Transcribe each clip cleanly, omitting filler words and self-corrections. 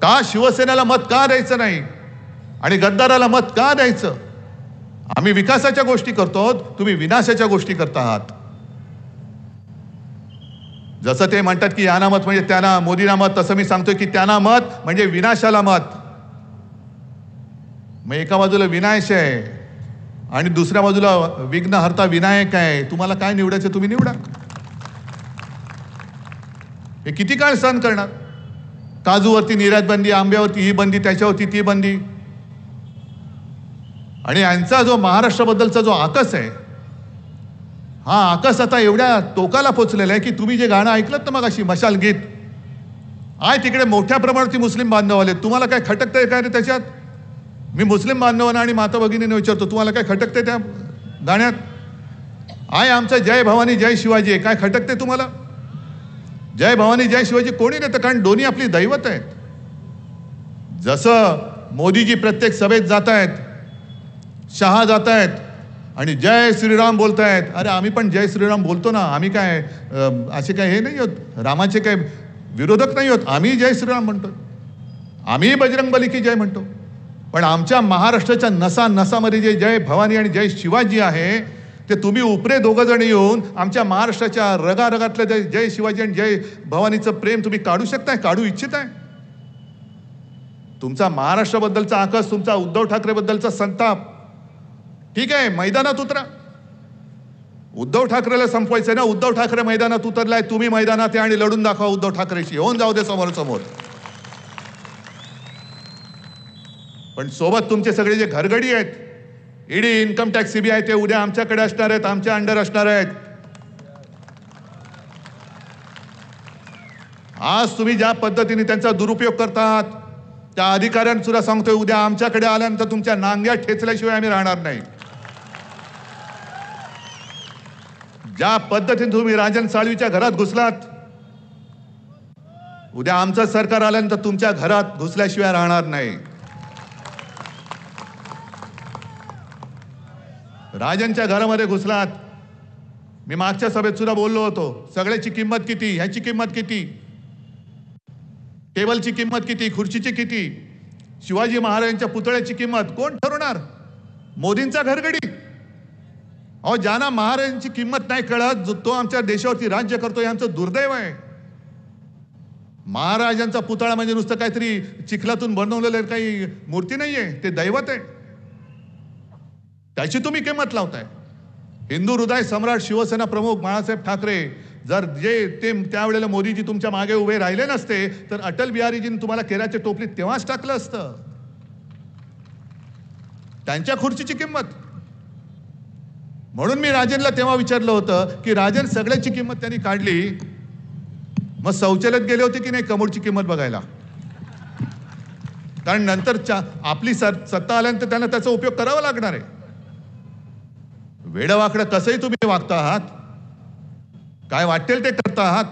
का शिवसेनेला मत का द्यायचं नाही आणि गद्दाराला मत का द्यायचं? आम्ही विकासाच्या गोष्टी करतो, तुम्ही विनाशाच्या गोष्टी करता आहात. जसं ते म्हणतात की यांना मत म्हणजे त्यांना, मोदींना मत, तसं मी सांगतोय की त्यांना मत म्हणजे विनाशाला मत. मग एका बाजूला विनाश आहे आणि दुसऱ्या बाजूला विघ्नहर्ता विनायक आहे. तुम्हाला काय निवडायचं तुम्ही निवडा. हे किती काळ सहन करणार? काजूवरती निर्यात बंदी, आंब्यावरती ही बंदी, त्याच्यावरती ती बंदी. आणि यांचा जो महाराष्ट्राबद्दलचा जो आकस आहे, हा आकस आता एवढ्या टोकाला पोचलेला आहे की तुम्ही जे गाणं ऐकलं ना मग अशी मशाल गीत, आहे तिकडे मोठ्या प्रमाणावरती मुस्लिम बांधव आले. तुम्हाला काय खटकतंय काय रे त्याच्यात? मी मुस्लिम बांधवांना आणि माता भगिनींना विचारतो, तुम्हाला काय खटकतंय त्या गाण्यात? आहे आमचा जय भवानी जय शिवाजी आहे, काय खटकते तुम्हाला? जय भवानी जय शिवाजी कोणी नेतं? कारण दोन्ही आपली दैवत आहेत. जसं मोदीजी प्रत्येक सभेत जात आहेत, शहा जात आहेत आणि जय श्रीराम बोलतायत. अरे आम्ही पण जय श्रीराम बोलतो ना. आम्ही काय असे काय हे नाही होत, रामाचे काय विरोधक नाही होत. आम्ही जय श्रीराम म्हणतो, आम्ही बजरंगबली की जय म्हणतो. पण आमच्या महाराष्ट्राच्या नसा नसामध्ये जे जय भवानी आणि जय शिवाजी आहे ते तुम्ही उपरे दोघं जण येऊन आमच्या महाराष्ट्राच्या रगारगातलं जय शिवाजी आणि जय भवानीचं प्रेम तुम्ही काढू शकताय, काढू इच्छिताय? तुमचा महाराष्ट्राबद्दलचा आकस, तुमचा उद्धव ठाकरे बद्दलचा संताप, ठीक आहे, मैदानात उतरा. उद्धव ठाकरेला संपवायचंय ना. उद्धव ठाकरे मैदानात उतरलाय, तुम्ही मैदानात या आणि लढून दाखवा उद्धव ठाकरेशी. होऊन जाऊ दे समोर समोर. पण सोबत तुमचे सगळे जे घरगडी आहेत, ईडी, इन्कम टॅक्स, सीबीआय, ते उद्या आमच्याकडे असणार आहेत, आमच्या अंडर असणार आहेत. आज तुम्ही ज्या पद्धतीने त्यांचा दुरुपयोग करतात, त्या अधिकाऱ्यांना सुद्धा सांगतोय, उद्या आमच्याकडे आल्यानंतर तुमच्या नांग्या ठेचल्याशिवाय आम्ही राहणार नाही. ज्या पद्धतीने तुम्ही राजन साळवीच्या घरात घुसलात, उद्या आमचं सरकार आल्यानंतर तुमच्या घरात घुसल्याशिवाय राहणार नाही. राजनच्या घरामध्ये घुसलात. मी मागच्या सभेत सुद्धा बोललो होतो, सगळ्याची किंमत किती, ह्याची किंमत किती, टेबलची किंमत किती, खुर्चीची किती, शिवाजी महाराजांच्या पुतळ्याची किंमत कोण ठरवणार? मोदींचा घरगडी. अहो, ज्यांना महाराजांची किंमत नाही कळत, तो आमच्या देशावरती राज्य करतो, हे आमचं दुर्दैव आहे. महाराजांचा पुतळा म्हणजे नुसतं काहीतरी चिखलातून बनवलेलं काही मूर्ती नाहीये, ते दैवत आहे. त्याची तुम्ही किंमत लावताय. हिंदू हृदय सम्राट शिवसेना प्रमुख बाळासाहेब ठाकरे, जर जे ते त्यावेळेला मोदीजी तुमच्या मागे उभे राहिले नसते तर अटल बिहारीजींनी तुम्हाला केराच्या टोपलीत तेव्हाच टाकलं असतं. त्यांच्या खुर्चीची किंमत. म्हणून मी राजनला तेव्हा विचारलं होतं की राजन, सगळ्याची किंमत त्यांनी काढली, मग शौचालयात गेले होते की नाही कमोडची किंमत बघायला? कारण नंतर आपली सत्ता आल्यानंतर त्यांना त्याचा उपयोग करावा लागणार आहे. वेडवाकडं कसंही तुम्ही वागता आहात, काय वाटेल ते करता आहात.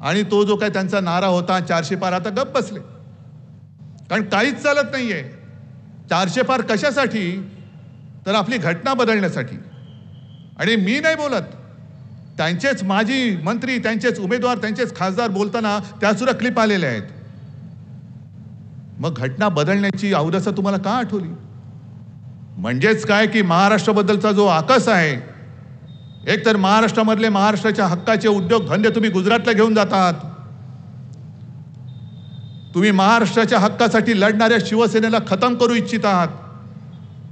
आणि तो जो काय त्यांचा नारा होता 400 पार, आता गप्प बसले. कारण काहीच चालत नाहीये. 400 पार कशासाठी? तर आपली घटना बदलण्यासाठी. आणि मी नाही बोलत, त्यांचेच माजी मंत्री, त्यांचेच उमेदवार, त्यांचेच खासदार बोलताना त्या सुद्धा क्लिप आलेल्या आहेत. मग घटना बदलण्याची अवदसा तुम्हाला का आठवली? म्हणजेच काय की महाराष्ट्राबद्दलचा जो आकस आहे, एकतर महाराष्ट्रामधले महाराष्ट्राच्या हक्काचे उद्योग धंदे तुम्ही गुजरातला घेऊन जात आहात. तुम्ही महाराष्ट्राच्या हक्कासाठी लढणाऱ्या शिवसेनेला खतम करू इच्छित आहात.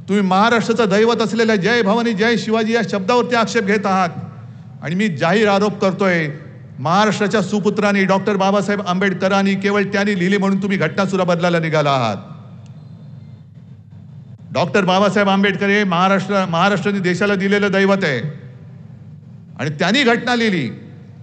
तुम्ही महाराष्ट्राचं दैवत असलेल्या जय भवानी जय शिवाजी या शब्दावरती आक्षेप घेत आहात. आणि मी जाहीर आरोप करतोय, महाराष्ट्राच्या सुपुत्रांनी डॉक्टर बाबासाहेब आंबेडकरांनी केवळ त्यांनी लिहिली म्हणून तुम्ही घटना सुद्धा बदलायला निघाला आहात. डॉक्टर बाबासाहेब आंबेडकर हे महाराष्ट्राने देशाला दिलेलं दैवत आहे आणि त्यांनी घटना लिहिली.